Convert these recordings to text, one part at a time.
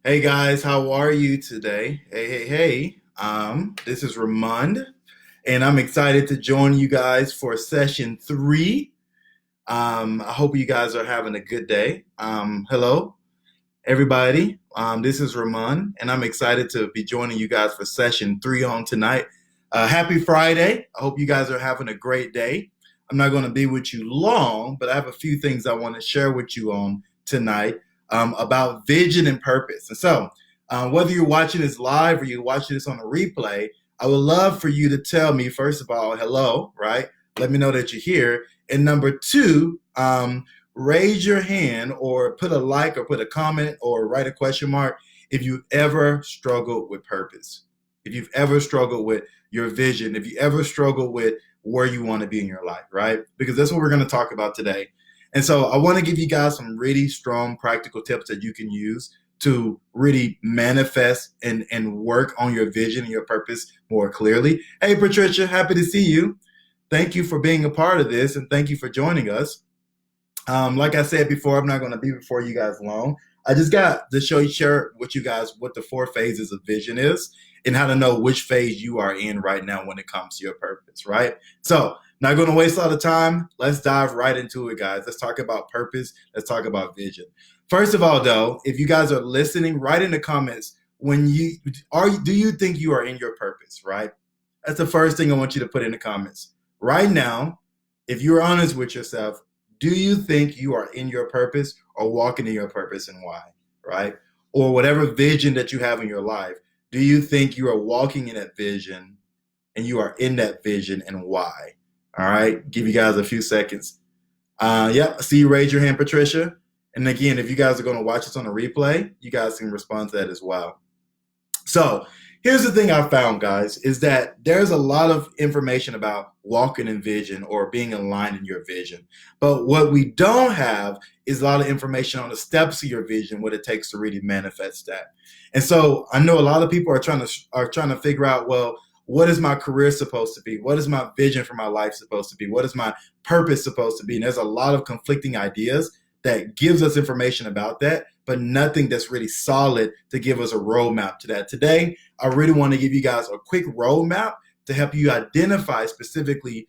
Hey guys, how are you today? Hey. This is Ramond, and I'm excited to join you guys for session three. I hope you guys are having a good day. Hello, everybody. This is Ramon, and I'm excited to be joining you guys for session three on tonight. Happy Friday. I hope you guys are having a great day. I'm not going to be with you long, but I have a few things I want to share with you on tonight about vision and purpose. And so, whether you're watching this live or you're watching this on a replay, I would love for you to tell me, first of all, hello, right? Let me know that you're here. And number two, raise your hand or put a like or put a comment or write a question mark if you've ever struggled with purpose, if you've ever struggled with your vision, if you ever struggled with where you want to be in your life, right? Because that's what we're going to talk about today. And so I want to give you guys some really strong practical tips that you can use to really manifest and work on your vision and your purpose more clearly. Hey, Patricia, happy to see you. Thank you for being a part of this and thank you for joining us. Like I said before, I'm not going to be before you guys long. I just got to share with you guys what the four phases of vision is and how to know which phase you are in right now when it comes to your purpose, right? So, not going to waste a lot of time. Let's dive right into it, guys. Let's talk about purpose. Let's talk about vision. First of all, though, if you guys are listening, write in the comments do you think you are in your purpose, right? That's the first thing I want you to put in the comments. Right now, if you're honest with yourself, do you think you are in your purpose or walking in your purpose and why, right? Or whatever vision that you have in your life, do you think you are walking in that vision and you are in that vision and why? All right, give you guys a few seconds. Yeah, see you raise your hand, Patricia. And again, if you guys are going to watch this on a replay, you guys can respond to that as well. So here's the thing I found, guys, is that there's a lot of information about walking in vision or being aligned in your vision. But what we don't have is a lot of information on the steps of your vision, what it takes to really manifest that. And so I know a lot of people are trying to figure out, well, what is my career supposed to be? What is my vision for my life supposed to be? What is my purpose supposed to be? And there's a lot of conflicting ideas that gives us information about that, but nothing that's really solid to give us a roadmap to that. Today, I really want to give you guys a quick roadmap to help you identify specifically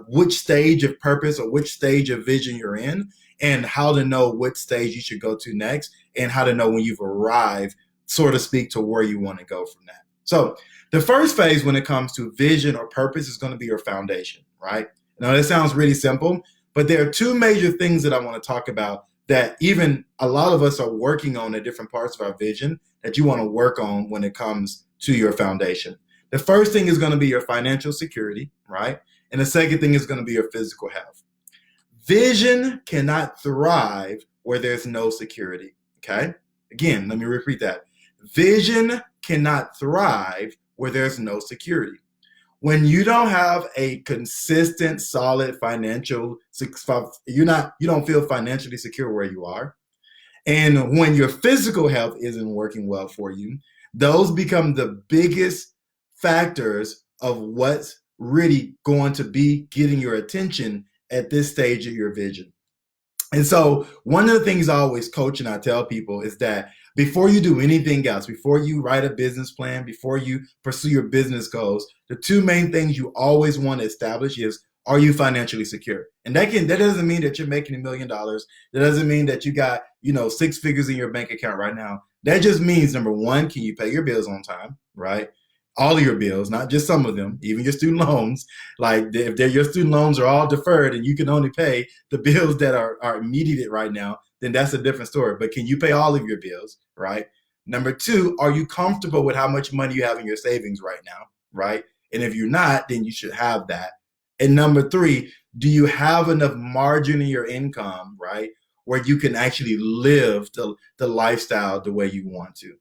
which stage of purpose or which stage of vision you're in and how to know what stage you should go to next and how to know when you've arrived, so to speak, to where you want to go from that. So the first phase when it comes to vision or purpose is going to be your foundation, right? Now, that sounds really simple, but there are two major things that I want to talk about that even a lot of us are working on at different parts of our vision that you want to work on when it comes to your foundation. The first thing is going to be your financial security, right? And the second thing is going to be your physical health. Vision cannot thrive where there's no security, okay? Again, let me repeat that. Vision cannot thrive where there's no security. When you don't have a consistent, solid financial, you don't feel financially secure where you are. And when your physical health isn't working well for you, those become the biggest factors of what's really going to be getting your attention at this stage of your vision. And so one of the things I always coach and I tell people is that before you do anything else, before you write a business plan, before you pursue your business goals, the two main things you always want to establish is, are you financially secure? And that doesn't mean that you're making $1 million. That doesn't mean that you got, six figures in your bank account right now. That just means, number one, can you pay your bills on time, right? All of your bills, not just some of them, even your student loans. Like if your student loans are all deferred and you can only pay the bills that are immediate right now, then that's a different story. But can you pay all of your bills, right? Number two, are you comfortable with how much money you have in your savings right now, right? And if you're not, then you should have that. And number three, do you have enough margin in your income, right, where you can actually live the lifestyle the way you want to?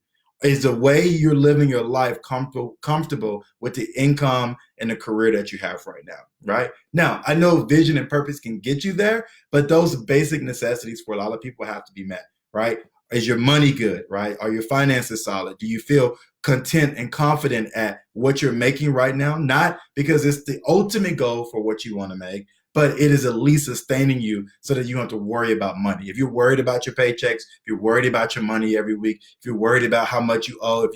Is the way you're living your life comfortable with the income and the career that you have right now, right? Now, I know vision and purpose can get you there, but those basic necessities for a lot of people have to be met, right? Is your money good, right? Are your finances solid? Do you feel content and confident at what you're making right now? Not because it's the ultimate goal for what you want to make, but it is at least sustaining you so that you don't have to worry about money. If you're worried about your paychecks, if you're worried about your money every week, if you're worried about how much you owe,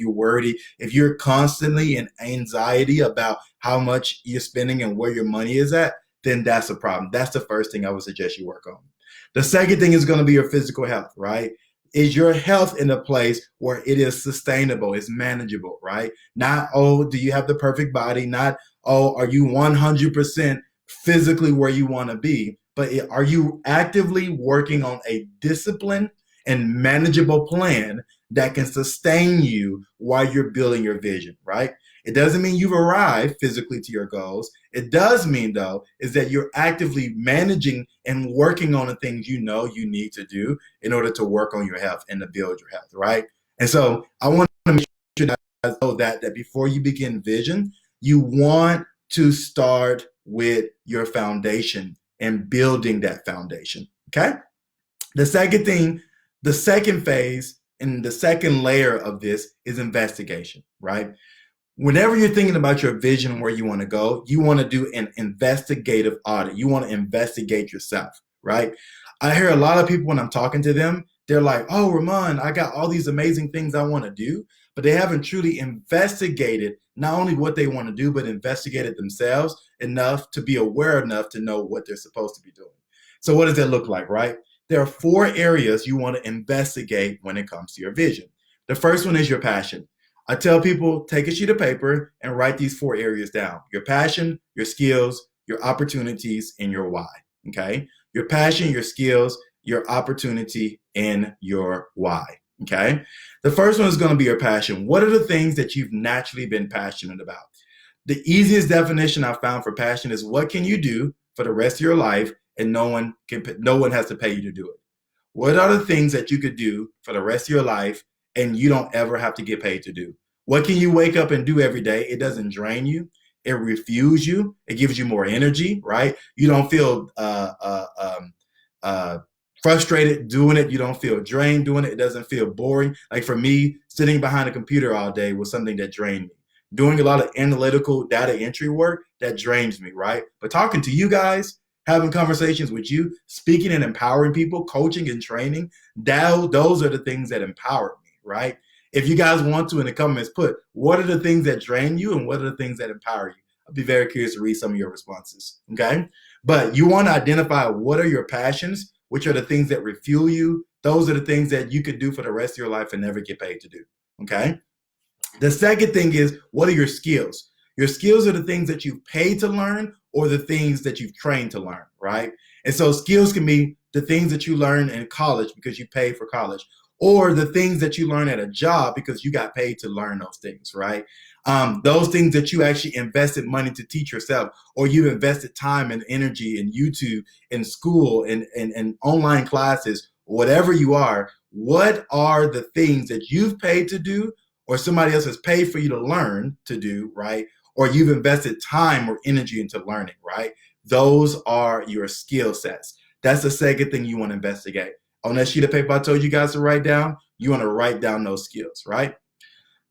if you're constantly in anxiety about how much you're spending and where your money is at, then that's a problem. That's the first thing I would suggest you work on. The second thing is going to be your physical health, right? Is your health in a place where it is sustainable, it's manageable, right? Not, oh, do you have the perfect body? Not, oh, are you 100% physically where you want to be? But are you actively working on a discipline and manageable plan that can sustain you while you're building your vision, right? It doesn't mean you've arrived physically to your goals. It does mean, though, is that you're actively managing and working on the things you know you need to do in order to work on your health and to build your health, right? And so I want to make sure that you know that before you begin vision, you want to start with your foundation and building that foundation, okay? The second thing, the second phase and the second layer of this is investigation, right? Whenever you're thinking about your vision, where you want to go, you want to do an investigative audit. You want to investigate yourself, right? I hear a lot of people when I'm talking to them, they're like, oh, Ramond, I got all these amazing things I want to do, but they haven't truly investigated not only what they want to do, but investigated themselves enough to be aware enough to know what they're supposed to be doing. So what does that look like, right? There are 4 areas you want to investigate when it comes to your vision. The first one is your passion. I tell people, take a sheet of paper and write these 4 areas down: your passion, your skills, your opportunities, and your why, okay? Your passion, your skills, your opportunity, and your why, okay? The first one is going to be your passion. What are the things that you've naturally been passionate about? The easiest definition I found for passion is, what can you do for the rest of your life and no one has to pay you to do it? What are the things that you could do for the rest of your life and you don't ever have to get paid to do? What can you wake up and do every day? It doesn't drain you. It refuels you. It gives you more energy, right? You don't feel frustrated doing it. You don't feel drained doing it. It doesn't feel boring. Like for me, sitting behind a computer all day was something that drained me. Doing a lot of analytical data entry work, that drains me, right? But talking to you guys, having conversations with you, speaking and empowering people, coaching and training, those are the things that empower me, right? If you guys want to in the comments, put what are the things that drain you and what are the things that empower you. I'll be very curious to read some of your responses, okay? But you want to identify what are your passions, which are the things that refuel you. Those are the things that you could do for the rest of your life and never get paid to do, okay? The second thing is, what are your skills? Your skills are the things that you've paid to learn or the things that you've trained to learn, right? And so skills can be the things that you learn in college because you paid for college, or the things that you learn at a job because you got paid to learn those things, right? Those things that you actually invested money to teach yourself, or you invested time and energy in YouTube, in school, and online classes, whatever you are, what are the things that you've paid to do or somebody else has paid for you to learn to do, right? Or you've invested time or energy into learning, right? Those are your skill sets. That's the second thing you want to investigate. On that sheet of paper I told you guys to write down, you want to write down those skills, right?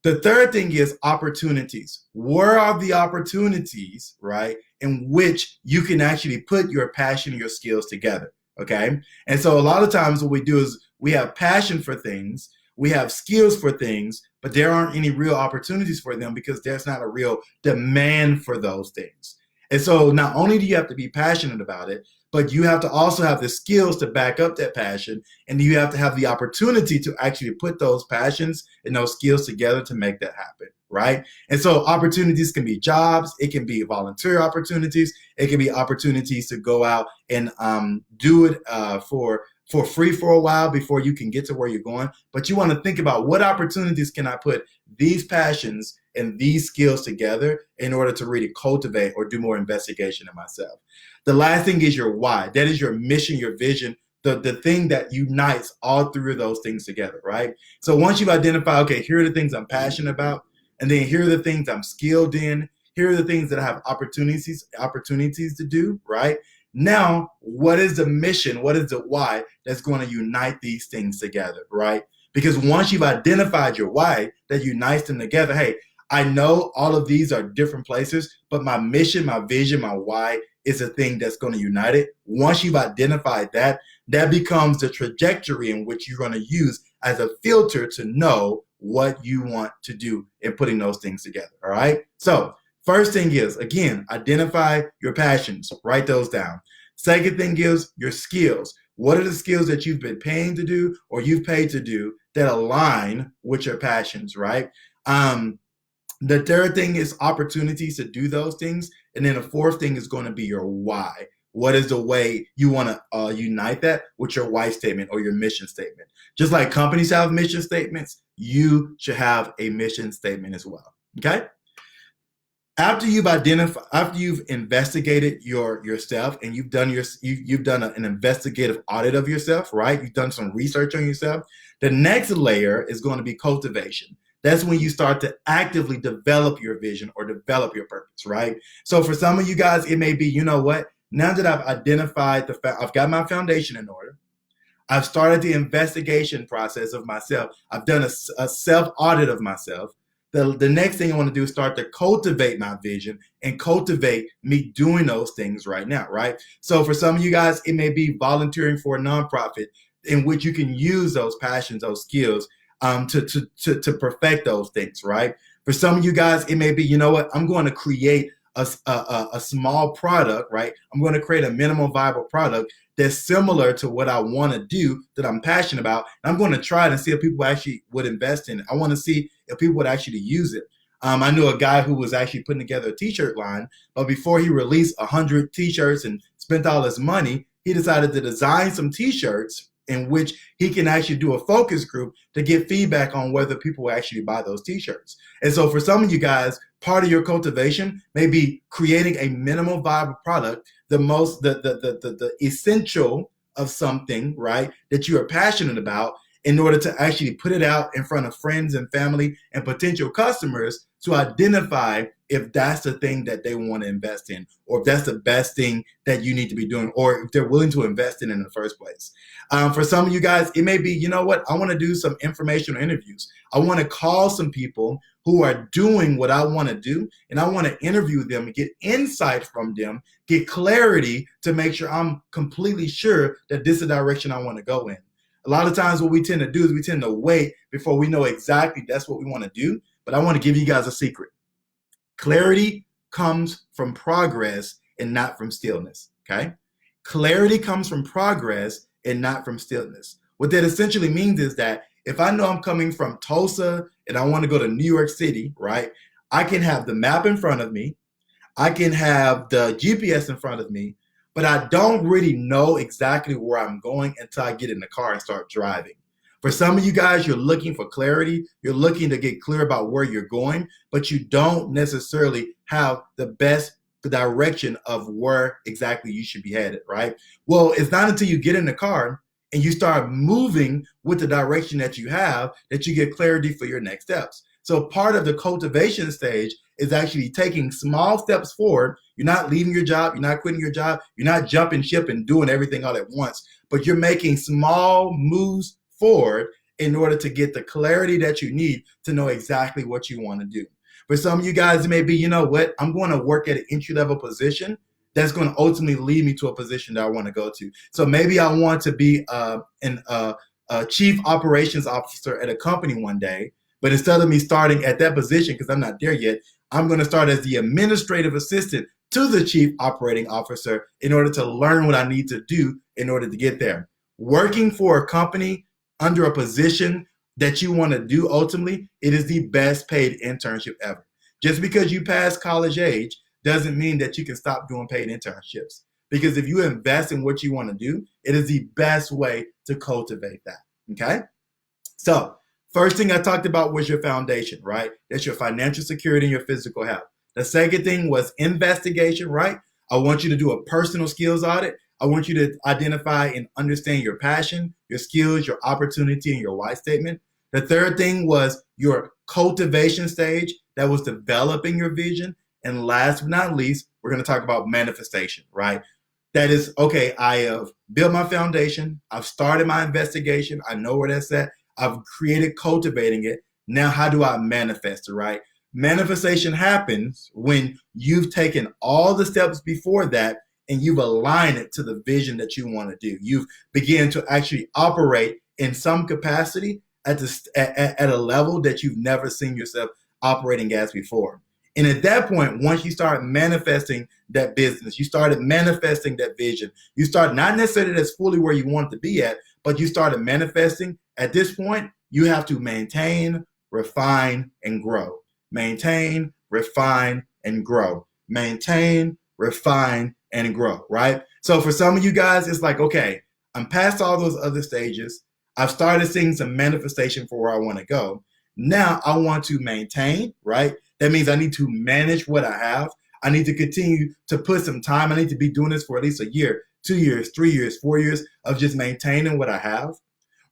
The third thing is opportunities. Where are the opportunities, right, in which you can actually put your passion and your skills together, okay? And so a lot of times what we do is we have passion for things, we have skills for things, but there aren't any real opportunities for them because there's not a real demand for those things. And so not only do you have to be passionate about it, but you have to also have the skills to back up that passion, and you have to have the opportunity to actually put those passions and those skills together to make that happen, right? And so opportunities can be jobs, it can be volunteer opportunities, it can be opportunities to go out and do it for free for a while before you can get to where you're going. But you want to think about, what opportunities can I put these passions and these skills together in order to really cultivate or do more investigation in myself. The last thing is your why. That is your mission, your vision, the thing that unites all 3 of those things together, right? So once you've identified, okay, here are the things I'm passionate about, and then here are the things I'm skilled in, here are the things that I have opportunities to do, right? Now, what is the mission? What is the why that's going to unite these things together, right? Because once you've identified your why that unites them together, hey, I know all of these are different places, but my mission, my vision, my why is a thing that's going to unite it. Once you've identified that, that becomes the trajectory in which you're going to use as a filter to know what you want to do in putting those things together. All right. So, first thing is, again, identify your passions, write those down. Second thing is your skills. What are the skills that you've been paying to do or you've paid to do that align with your passions, right? The third thing is opportunities to do those things. And then the fourth thing is going to be your why. What is the way you want to unite that with your why statement or your mission statement? Just like companies have mission statements, you should have a mission statement as well. Okay. After you've investigated yourself and you've done an investigative audit of yourself, right? You've done some research on yourself. The next layer is going to be cultivation. That's when you start to actively develop your vision or develop your purpose, right? So for some of you guys, it may be, you know what? Now that I've identified I've got my foundation in order. I've started the investigation process of myself. I've done a self audit of myself. The next thing I want to do is start to cultivate my vision and cultivate me doing those things right now, right? So for some of you guys, it may be volunteering for a nonprofit in which you can use those passions, those skills to perfect those things, right? For some of you guys, it may be, you know what, I'm going to create a small product, right? I'm going to create a minimum viable product that's similar to what I want to do, that I'm passionate about. And I'm going to try it and see if people actually would invest in it. I want to see if people would actually use it. I knew a guy who was actually putting together a t-shirt line, but before he released 100 t-shirts and spent all his money, he decided to design some t-shirts in which he can actually do a focus group to get feedback on whether people will actually buy those t-shirts. And so for some of you guys, part of your cultivation may be creating a minimum viable product, the essential of something, right, that you are passionate about, in order to actually put it out in front of friends and family and potential customers to identify if that's the thing that they want to invest in, or if that's the best thing that you need to be doing, or if they're willing to invest in the first place. For some of you guys, it may be, you know what, I want to do some informational interviews. I want to call some people who are doing what I want to do, and I want to interview them and get insight from them, get clarity to make sure I'm completely sure that this is the direction I want to go in. A lot of times what we tend to do is we tend to wait before we know exactly that's what we want to do. But I want to give you guys a secret. Clarity comes from progress and not from stillness, okay? Clarity comes from progress and not from stillness. What that essentially means is that if I know I'm coming from Tulsa and I want to go to New York City, right, I can have the map in front of me. I can have the GPS in front of me, but I don't really know exactly where I'm going until I get in the car and start driving. For some of you guys, you're looking for clarity. You're looking to get clear about where you're going, but you don't necessarily have the best direction of where exactly you should be headed, right? Well, it's not until you get in the car and you start moving with the direction that you have that you get clarity for your next steps. So part of the cultivation stage is actually taking small steps forward. You're not leaving your job. You're not quitting your job. You're not jumping ship and doing everything all at once, but you're making small moves forward in order to get the clarity that you need to know exactly what you want to do. For some of you guys, it may be, you know what, I'm going to work at an entry-level position that's going to ultimately lead me to a position that I want to go to. So maybe I want to be a chief operations officer at a company one day, but instead of me starting at that position, because I'm not there yet, I'm going to start as the administrative assistant to the chief operating officer in order to learn what I need to do in order to get there. Working for a company under a position that you want to do, ultimately, it is the best paid internship ever. Just because you pass college age doesn't mean that you can stop doing paid internships. Because if you invest in what you want to do, it is the best way to cultivate that. Okay? So, first thing I talked about was your foundation, right? That's your financial security and your physical health. The second thing was investigation, right? I want you to do a personal skills audit. I want you to identify and understand your passion, your skills, your opportunity, and your why statement. The third thing was your cultivation stage. That was developing your vision. And last but not least, we're going to talk about manifestation, right? That is, okay, I have built my foundation. I've started my investigation. I know where that's at. I've created cultivating it. Now, how do I manifest it, right? Manifestation happens when you've taken all the steps before that and you've aligned it to the vision that you want to do. You've begun to actually operate in some capacity at a level that you've never seen yourself operating as before. And at that point, once you start manifesting that business, you started manifesting that vision, you start not necessarily that's fully where you want to be at, but you started manifesting. At this point, you have to maintain, refine, and grow. Maintain, refine, and grow. Maintain, refine, and grow, right? So for some of you guys, it's like, okay, I'm past all those other stages. I've started seeing some manifestation for where I want to go. Now I want to maintain, right? That means I need to manage what I have. I need to continue to put some time. I need to be doing this for at least a year, 2 years, 3 years, 4 years of just maintaining what I have,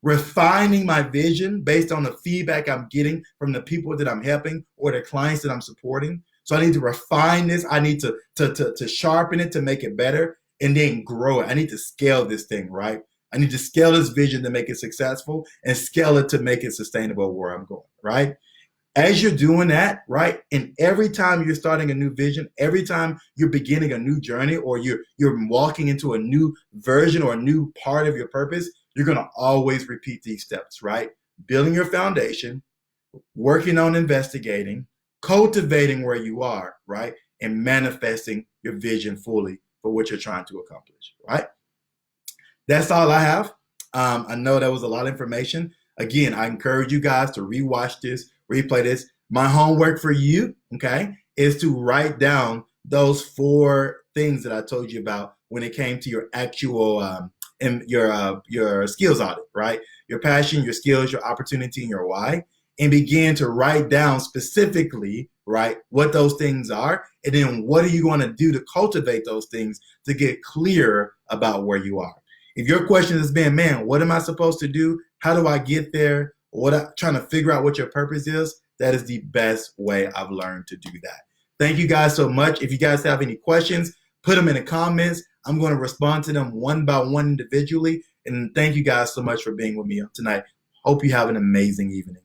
refining my vision based on the feedback I'm getting from the people that I'm helping or the clients that I'm supporting. So I need to refine this. I need to sharpen it to make it better and then grow it. I need to scale this thing, right? I need to scale this vision to make it successful and scale it to make it sustainable where I'm going, right? As you're doing that, right, and every time you're starting a new vision, every time you're beginning a new journey or you're walking into a new version or a new part of your purpose, you're going to always repeat these steps, right? Building your foundation, working on investigating, cultivating where you are, right, and manifesting your vision fully for what you're trying to accomplish, right? That's all I have. I know that was a lot of information. Again, I encourage you guys to rewatch this, replay this. My homework for you, okay, is to write down those 4 things that I told you about when it came to your actual your skills audit, right? Your passion, your skills, your opportunity, and your why, and begin to write down specifically, right, what those things are, and then what are you going to do to cultivate those things to get clear about where you are. If your question has been, man, what am I supposed to do? How do I get there? Trying to figure out what your purpose is, that is the best way I've learned to do that. Thank you guys so much. If you guys have any questions, put them in the comments. I'm going to respond to them one by one individually. And thank you guys so much for being with me tonight. Hope you have an amazing evening.